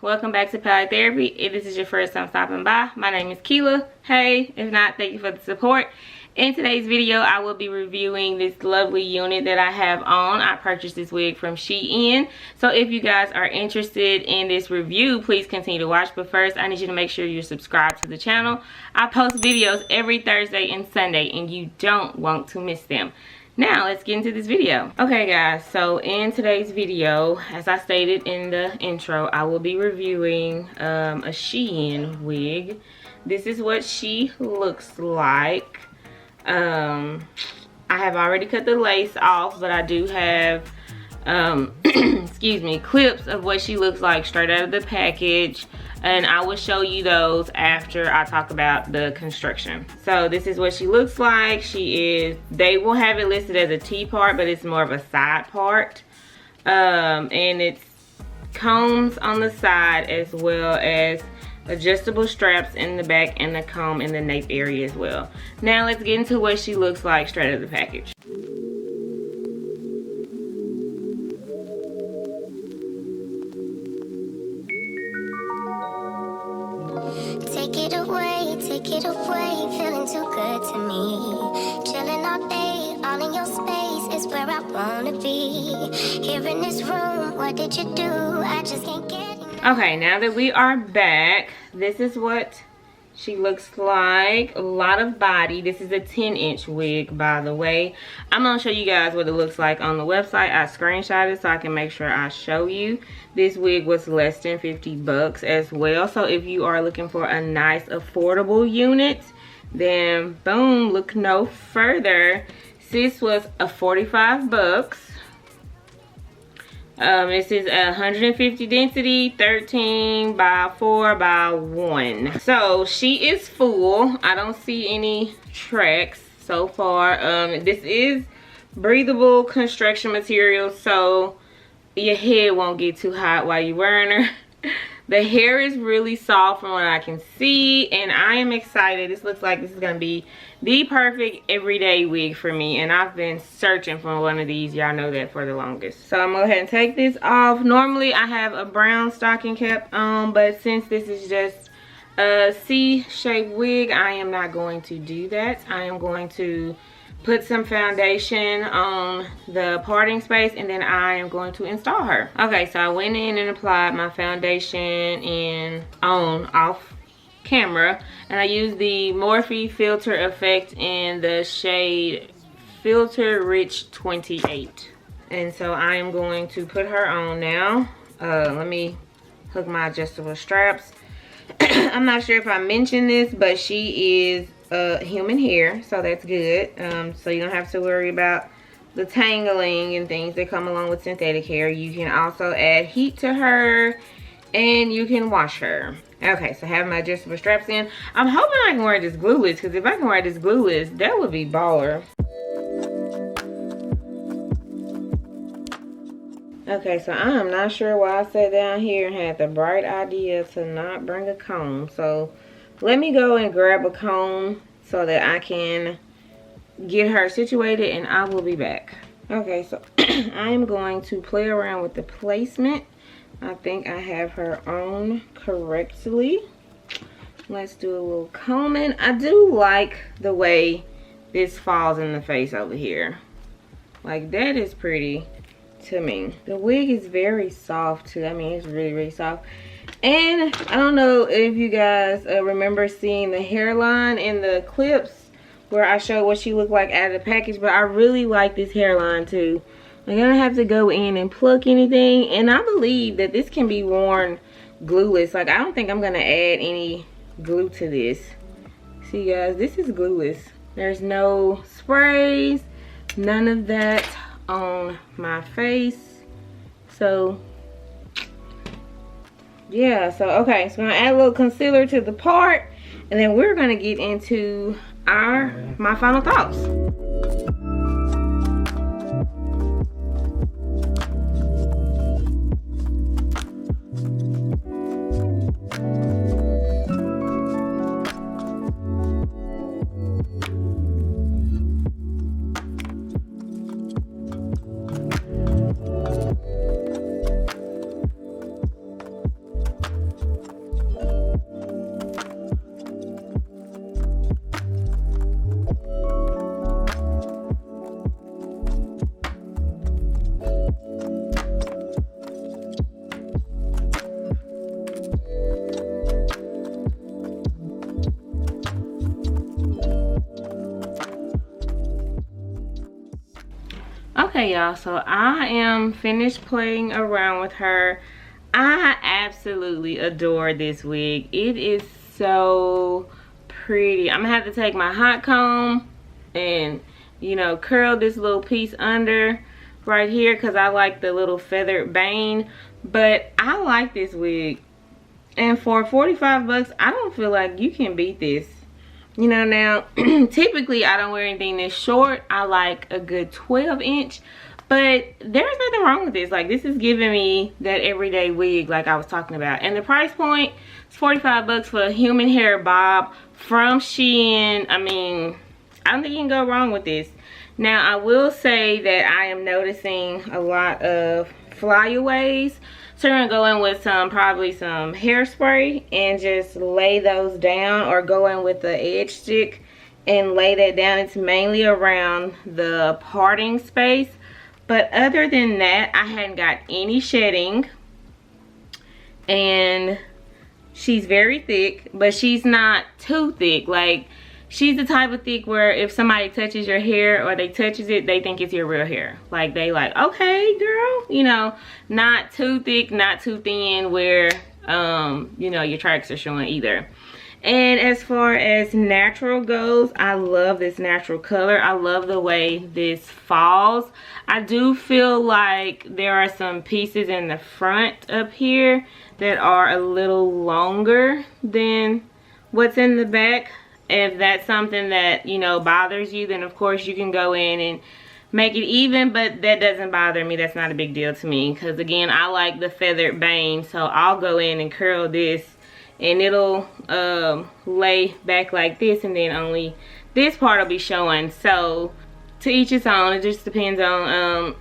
welcome back to Palette Therapy. If this is your first time stopping by, my name is Keela. Hey, if not, thank you for the support. In today's video, I will be reviewing this lovely unit that I have on. I purchased this wig from Shein. So if you guys are interested in this review, please continue to watch. But first, I need you to make sure you're subscribed to the channel. I post videos every Thursday and Sunday, and you don't want to miss them. Now let's get into this video. Okay guys, so in today's video, as I stated in the intro, I will be reviewing a Shein wig. This is what she looks like. I have already cut the lace off, but I do have excuse me, clips of what she looks like straight out of the package, and I will show you those after I talk about the construction. So this is what she looks like. They will have it listed as a T part, but it's more of a side part, and it's combs on the side as well as adjustable straps in the back and the comb in the nape area as well. Now let's get into what she looks like straight out of the package. Take it away, feeling too good to me. Chilling all day, all in your space is where I wanna be. Here in this room, what did you do? I just can't get enough. Okay, now that we are back, this is what she looks like. A lot of body. This is a 10-inch wig, by the way. I'm gonna show you guys what it looks like on the website. I screenshot it so I can make sure I show you. This wig was less than 50 bucks as well. So if you are looking for a nice affordable unit, then boom, look no further. This was a 45 bucks. This is 150 density, 13 by 4 by 1. So she is full. I don't see any tracks so far. This is breathable construction material, so your head won't get too hot while you're wearing her. The hair is really soft from what I can see, and I am excited. This looks like this is going to be the perfect everyday wig for me, and I've been searching for one of these. Y'all know that for the longest. So I'm going to go ahead and take this off. Normally I have a brown stocking cap on, but since this is just a C-shaped wig, I am not going to do that. I am going to put some foundation on the parting space, and then I am going to install her. Okay, so I went in and applied my foundation off camera, and I used the Morphe filter effect in the shade Filter Rich 28. And so I am going to put her on now. Let me hook my adjustable straps. I'm not sure if I mentioned this, but she is human hair, so that's good. So you don't have to worry about the tangling and things that come along with synthetic hair. You can also add heat to her, and you can wash her. Okay, so I have my adjustable straps in. I'm hoping I can wear this glueless, because if I can wear this glueless, that would be baller. Okay, so I am not sure why I sat down here and had the bright idea to not bring a comb. So let me go and grab a comb so that I can get her situated, and I will be back. Okay, so I am going to play around with the placement. I think I have her on correctly. Let's do a little combing. I do like the way this falls in the face over here. Like, that is pretty to me. The wig is very soft too. I mean, it's really, really soft. And I don't know if you guys remember seeing the hairline in the clips where I showed what she looked like out of the package, but I really like this hairline too. I'm gonna have to go in and pluck anything, and I believe that this can be worn glueless. Like, I don't think I'm gonna add any glue to this. See guys, this is glueless. There's no sprays, none of that on my face. So yeah, so okay, so I'm gonna add a little concealer to the part, and then we're gonna get into my final thoughts. Okay, y'all, so I am finished playing around with her. I absolutely adore this wig. It is so pretty. I'm gonna have to take my hot comb and, you know, curl this little piece under right here because I like the little feathered bang. But I like this wig, and for 45 bucks, I don't feel like you can beat this. You know, now typically I don't wear anything this short. I like a good 12-inch, but there's nothing wrong with this. Like, this is giving me that everyday wig like I was talking about. And the price point is 45 bucks for a human hair bob from Shein. I mean, I don't think you can go wrong with this. Now, I will say that I am noticing a lot of flyaways. So we're gonna go in with probably some hairspray and just lay those down, or go in with the edge stick and lay that down. It's mainly around the parting space. But other than that, I hadn't got any shedding. And she's very thick, but she's not too thick. Like, she's the type of thick where if somebody touches your hair or they touches it, they think it's your real hair. Like, they like, okay, girl, you know, not too thick, not too thin where, you know, your tracks are showing either. And as far as natural goes, I love this natural color. I love the way this falls. I do feel like there are some pieces in the front up here that are a little longer than what's in the back. If that's something that, you know, bothers you, then of course you can go in and make it even, but that doesn't bother me. That's not a big deal to me, because again, I like the feathered bang. So I'll go in and curl this, and it'll lay back like this, and then only this part will be showing. So to each its own. It just depends on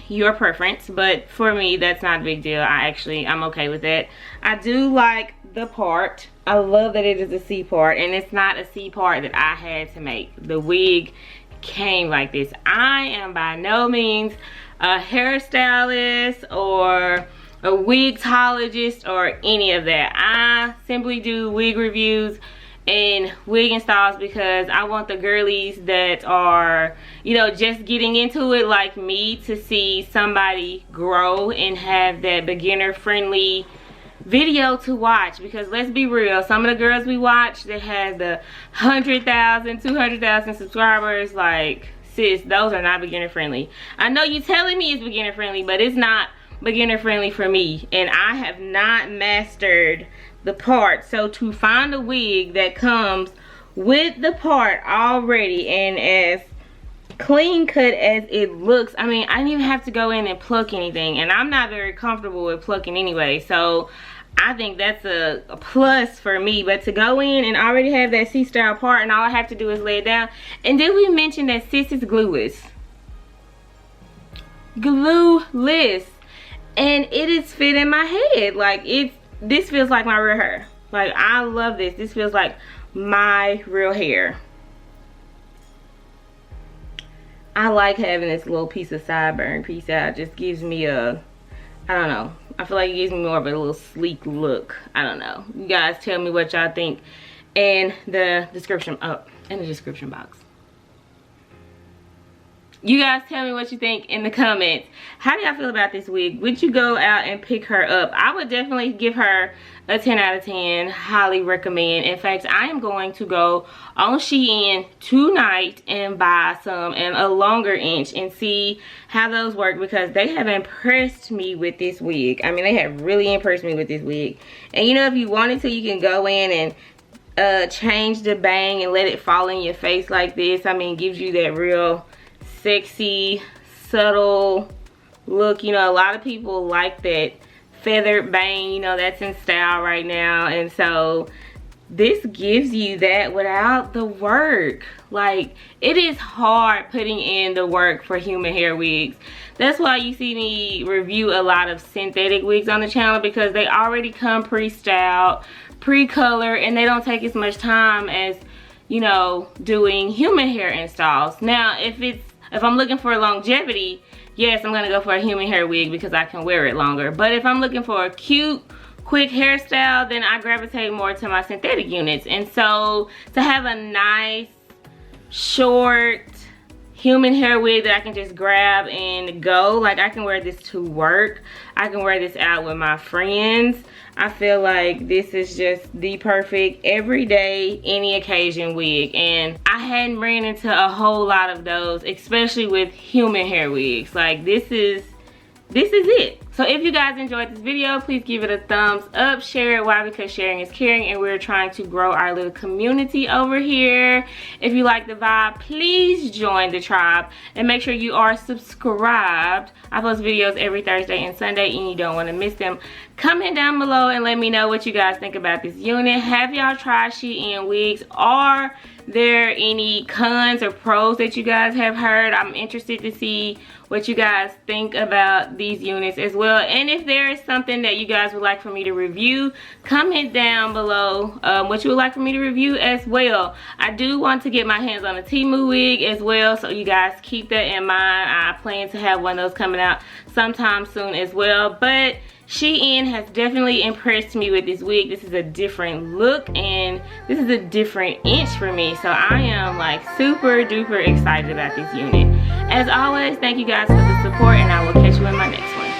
your preference, but for me, that's not a big deal. I'm okay with that. I do like the part. I love that it is a C part, and it's not a C part that I had to make. The wig came like this. I am by no means a hairstylist or a wigologist or any of that. I simply do wig reviews and wig installs because I want the girlies that are, you know, just getting into it like me to see somebody grow and have that beginner friendly video to watch. Because let's be real, some of the girls we watch that have the 100,000, 200,000 subscribers, like, sis, those are not beginner friendly. I know you telling me it's beginner friendly, but it's not beginner friendly for me, and I have not mastered the part. So to find a wig that comes with the part already and as clean cut as it looks, I mean, I didn't even have to go in and pluck anything, and I'm not very comfortable with plucking anyway, so I think that's a plus for me. But to go in and already have that C-style part and all I have to do is lay it down. And did we mention that sis is glueless? Glueless. And it is fitting my head. Like, this feels like my real hair. Like, I love this. This feels like my real hair. I like having this little piece of sideburn piece out. It just gives me a, I don't know, I feel like it gives me more of a little sleek look. I don't know. You guys tell me what y'all think in the description, in the description box. You guys tell me what you think in the comments. How do y'all feel about this wig? Would you go out and pick her up? I would definitely give her a 10 out of 10. Highly recommend. In fact, I am going to go on Shein tonight and buy some and a longer inch and see how those work, because they have impressed me with this wig. I mean, they have really impressed me with this wig. And you know, if you wanted to, you can go in and change the bang and let it fall in your face like this. I mean, it gives you that real sexy, subtle look. You know, a lot of people like that feathered bang, you know, that's in style right now, and so this gives you that without the work. Like, it is hard putting in the work for human hair wigs. That's why you see me review a lot of synthetic wigs on the channel, because they already come pre-styled, pre-colored, and they don't take as much time as, you know, doing human hair installs. Now, if I'm looking for longevity, yes, I'm gonna go for a human hair wig because I can wear it longer. But if I'm looking for a cute, quick hairstyle, then I gravitate more to my synthetic units. And so to have a nice, short human hair wig that I can just grab and go. Like, I can wear this to work. I can wear this out with my friends. I feel like this is just the perfect everyday, any occasion wig. And I hadn't ran into a whole lot of those, especially with human hair wigs. Like, this is it. So if you guys enjoyed this video, please give it a thumbs up, share it. Why? Because sharing is caring, and we're trying to grow our little community over here. If you like the vibe, please join the tribe and make sure you are subscribed. I post videos every Thursday and Sunday, and you don't want to miss them. Comment down below and let me know what you guys think about this unit. Have y'all tried Shein wigs? Are there any cons or pros that you guys have heard? I'm interested to see what you guys think about these units as well. And if there is something that you guys would like for me to review, comment down below what you would like for me to review as well. I do want to get my hands on a Temu wig as well, so you guys keep that in mind. I plan to have one of those coming out sometime soon as well. But Shein has definitely impressed me with this wig. This is a different look, and this is a different inch for me. So I am like super duper excited about this unit. As always, thank you guys for the support, and I will catch you in my next one.